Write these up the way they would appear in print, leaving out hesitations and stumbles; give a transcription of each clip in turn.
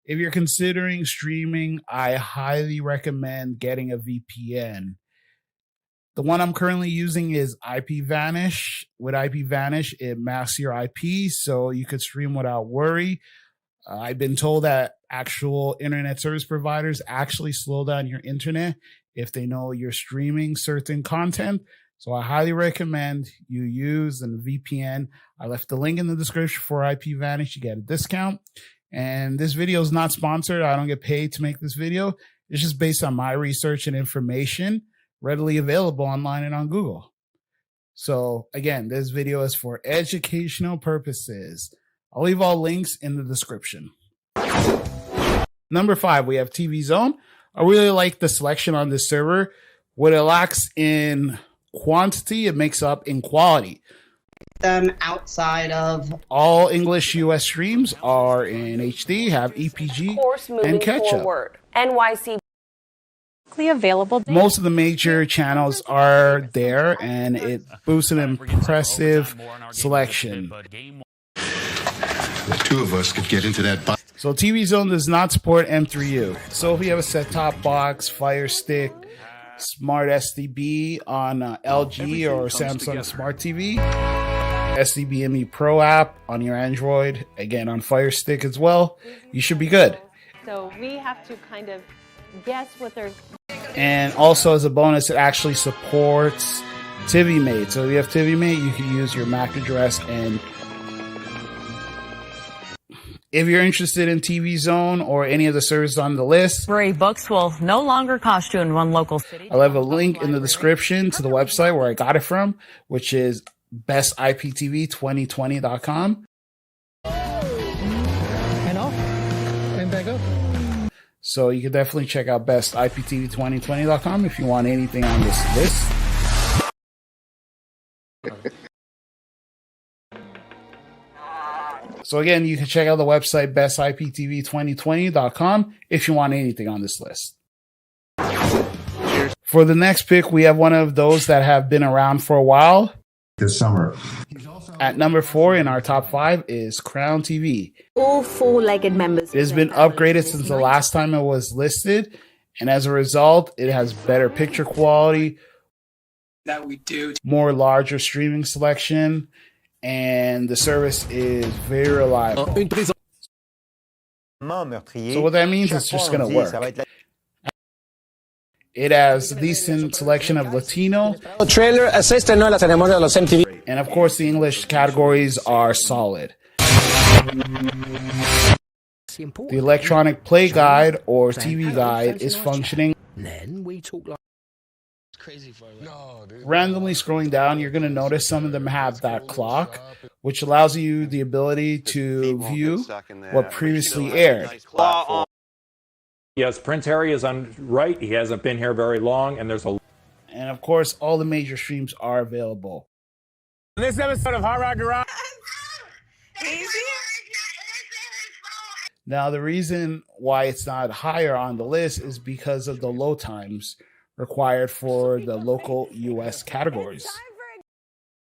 If you're considering streaming, I highly recommend getting a VPN. The one I'm currently using is IPVanish. With IPVanish, it masks your IP so you could stream without worry. I've been told that actual internet service providers actually slow down your internet if they know you're streaming certain content. So I highly recommend you use a VPN. I left the link in the description for IPVanish. You get a discount. And this video is not sponsored. I don't get paid to make this video. It's just based on my research and information readily available online and on Google. So again, this video is for educational purposes. I'll leave all links in the description. Number 5, we have TV Zone. I really like the selection on this server. What it lacks in quantity, it makes up in quality. Outside of all English US streams are in HD, have EPG and ketchup. NYC available. Most of the major channels are there, and it boosts an impressive selection. The two of us could get into that box. So TV Zone does not support M3U. So if you have a set-top box, Fire Stick, Smart SDB on LG or Samsung Smart TV, SDBME Pro app on your Android, again on Fire Stick as well, you should be good. So we have to kind of guess what they're... And also as a bonus, it actually supports TVMate. So if you have TVMate, you can use your MAC address. And if you're interested in TV Zone or any of the services on the list, Library books will no longer cost you in one local city. I'll have a link in the description to the website where I got it from, which is bestiptv2020.com. And off and back up. So you can definitely check out bestiptv2020.com if you want anything on this list. So again, you can check out the website bestiptv2020.com if you want anything on this list. For the next pick, we have one of those that have been around for a while. This summer. At number 4 in our top 5 is Crown TV. All four-legged members. It has been upgraded since the last time it was listed, and as a result, it has better picture quality, more larger streaming selection, and the service is very reliable. So what that means is it's just going to work. It has a decent selection of Latino. And of course, the English categories are solid. The electronic play guide or TV guide is functioning. Randomly scrolling down, you're going to notice some of them have that clock, which allows you the ability to view what previously aired. Yes, Prince Harry is on right. He hasn't been here very long, and there's a... And of course, all the major streams are available. This episode of Hard Rock Garage. Now, the reason why it's not higher on the list is because of the load times required for the local U.S. categories.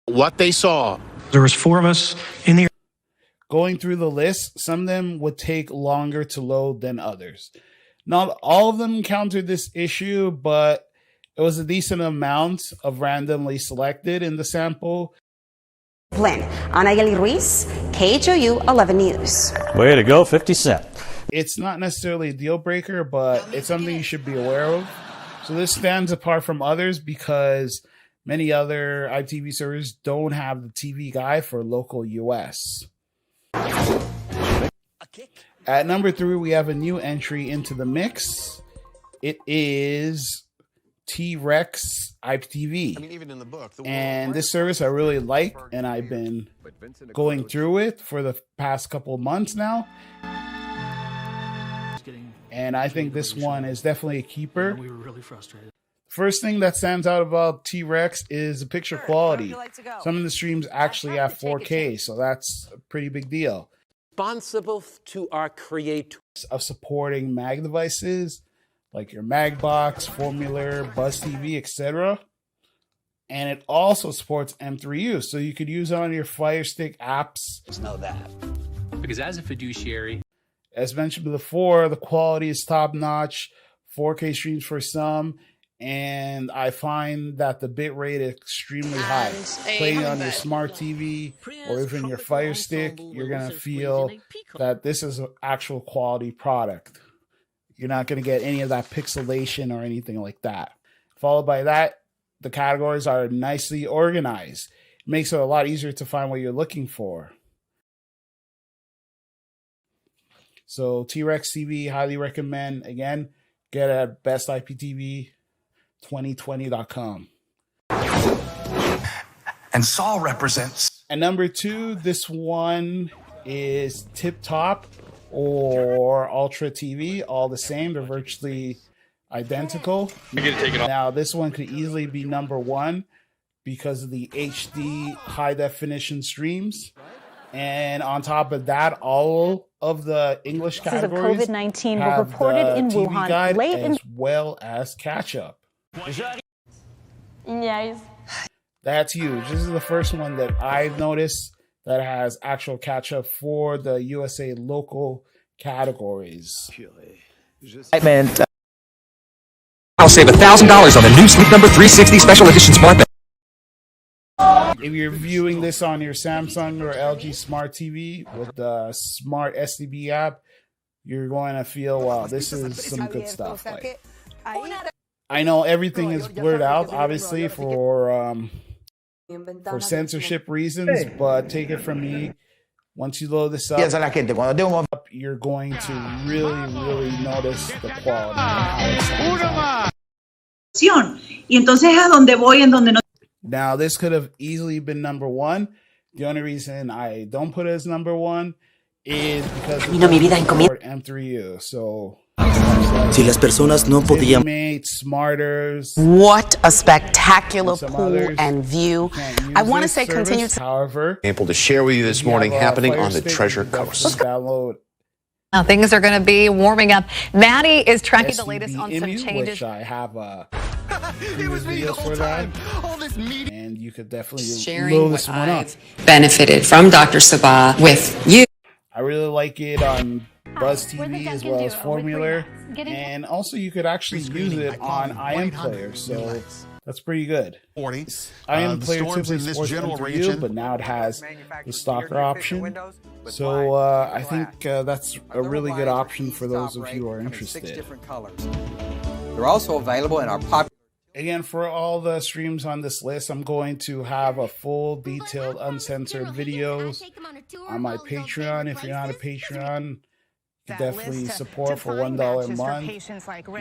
What they saw. There was 4 of us in the... Going through the list, some of them would take longer to load than others. Not all of them encountered this issue, but it was a decent amount of randomly selected in the sample. Flynn, Anayeli Ruiz, KHOU 11 News. Way to go, 50 Cent. It's not necessarily a deal breaker, but it's something you should be aware of. So this stands apart from others because many other IPTV servers don't have the TV guide for local US. At number 3, we have a new entry into the mix. It is T-Rex IPTV. Even in the book, and this service I really like, and I've been going through it for the past couple of months now. And I think this one is definitely a keeper. We were really frustrated. First thing that stands out about T-Rex is the picture quality. Some of the streams actually have 4K, so that's a pretty big deal. Responsible to our creators of supporting Mag devices like your Magbox, Formula, Buzz TV, etc. And it also supports M3U, so you could use it on your Fire Stick apps. Know that. Because as a fiduciary, As mentioned before, the quality is top notch, 4K streams for some, and I find that the bit rate is extremely high. Playing on your smart TV or even your Fire Stick, you're going to feel that this is an actual quality product. You're not going to get any of that pixelation or anything like that. Followed by that, the categories are nicely organized. It makes it a lot easier to find what you're looking for. So T-Rex TV, highly recommend. Again, get it at bestiptv2020.com. And Saul represents. And number 2, this one is Tip Top or Ultra TV. All the same. They're virtually identical. Now, this one could easily be number 1 because of the HD high definition streams. And on top of that, all of the English categories of COVID-19 have were reported the in TV Wuhan guide late in as well as catch up. Yes. That's huge. This is the first one that I've noticed that has actual catch up for the USA local categories. I'll save $1,000 on the new Sleep Number 360 Special Edition Smart Bed. If you're viewing this on your Samsung or LG Smart TV with the Smart SDB app, you're going to feel, wow, this is some good stuff. Like, I know everything is blurred out, obviously, for censorship reasons, but take it from me, once you load this up, you're going to really notice the quality. Now, this could have easily been number 1. The only reason I don't put it as number 1 is because of M3U. So, Si las personas no podían. Smarters. What a spectacular pool and view. I want to say continue to. However, Able to share with you this morning happening on the Treasure Coast. Download Now things are going to be warming up. Maddie is tracking the latest on some changes. which I have videos for that, and you could definitely load this one up. Benefited from Dr. Sabah with you. I really like it on Buzz TV as well as Formula, and also you could actually use it on IM Player, so that's pretty good. IM Player typically supports M3U, but now it has the stalker option. So I think that's a really good option for those of you who are interested. They're also available in our popular. Again, for all the streams on this list, I'm going to have a full, detailed, uncensored videos on my Patreon. If you're not a Patreon, you can definitely support for $1 a month.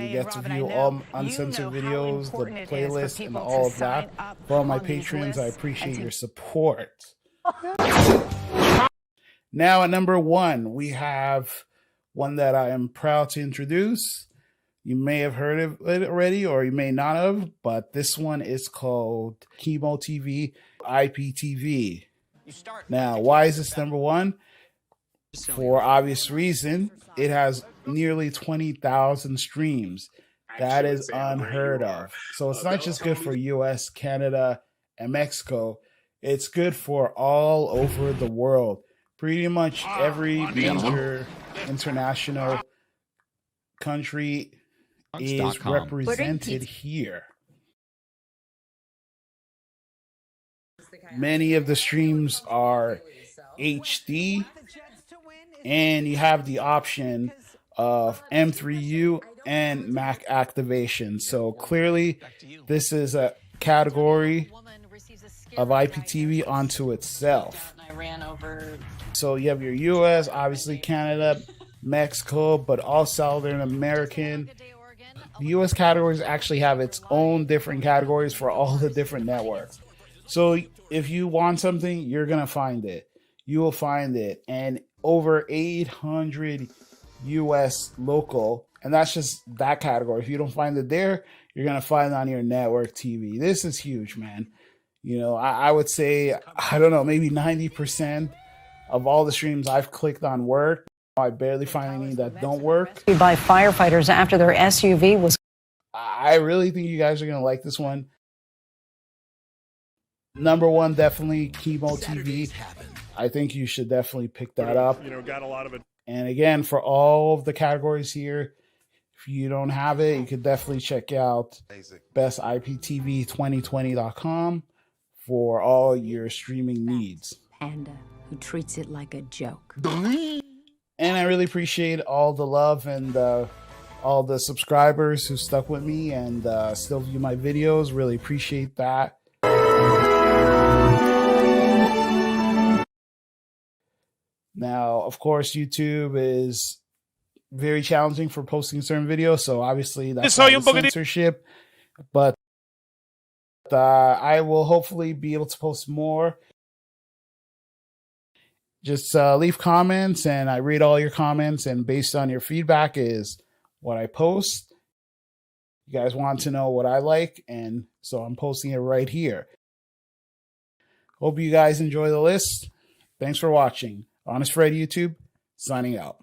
You get to view all uncensored videos, the playlist, and all of that. For all my patrons, I appreciate your support. Now at number 1, we have one that I am proud to introduce. You may have heard of it already, or you may not have, but this one is called Chemo TV IPTV. Now, why is this number 1? For obvious reason, it has nearly 20,000 streams. That is unheard of. So it's not just good for US, Canada, and Mexico. It's good for all over the world. Pretty much every major international country is represented here. Many of the streams are HD, and you have the option of M3U and Mac activation. So clearly, this is a category of IPTV onto itself. So you have your US, obviously Canada, Mexico, but all Southern American. The US categories actually have its own different categories for all the different networks. So if you want something, you're going to find it. You will find it. And over 800 US local. And that's just that category. If you don't find it there, you're going to find it on your network TV. This is huge, man. You know, I would say, I don't know, maybe 90% of all the streams I've clicked on work. I barely find any that don't work. By firefighters after their SUV was. I really think you guys are going to like this one. Number 1, definitely Chemo TV. I think you should definitely pick that up. Got a lot of it. And again, for all of the categories here, if you don't have it, you could definitely check out bestiptv2020.com for all your streaming needs. Panda who treats it like a joke. And I really appreciate all the love and all the subscribers who stuck with me and still view my videos. Really appreciate that. Now, of course, YouTube is very challenging for posting certain videos, so obviously that's why the censorship. But I will hopefully be able to post more. Just leave comments, and I read all your comments, and based on your feedback is what I post. You guys want to know what I like, and so I'm posting it right here. Hope you guys enjoy the list. Thanks for watching. Honest Fred YouTube, signing out.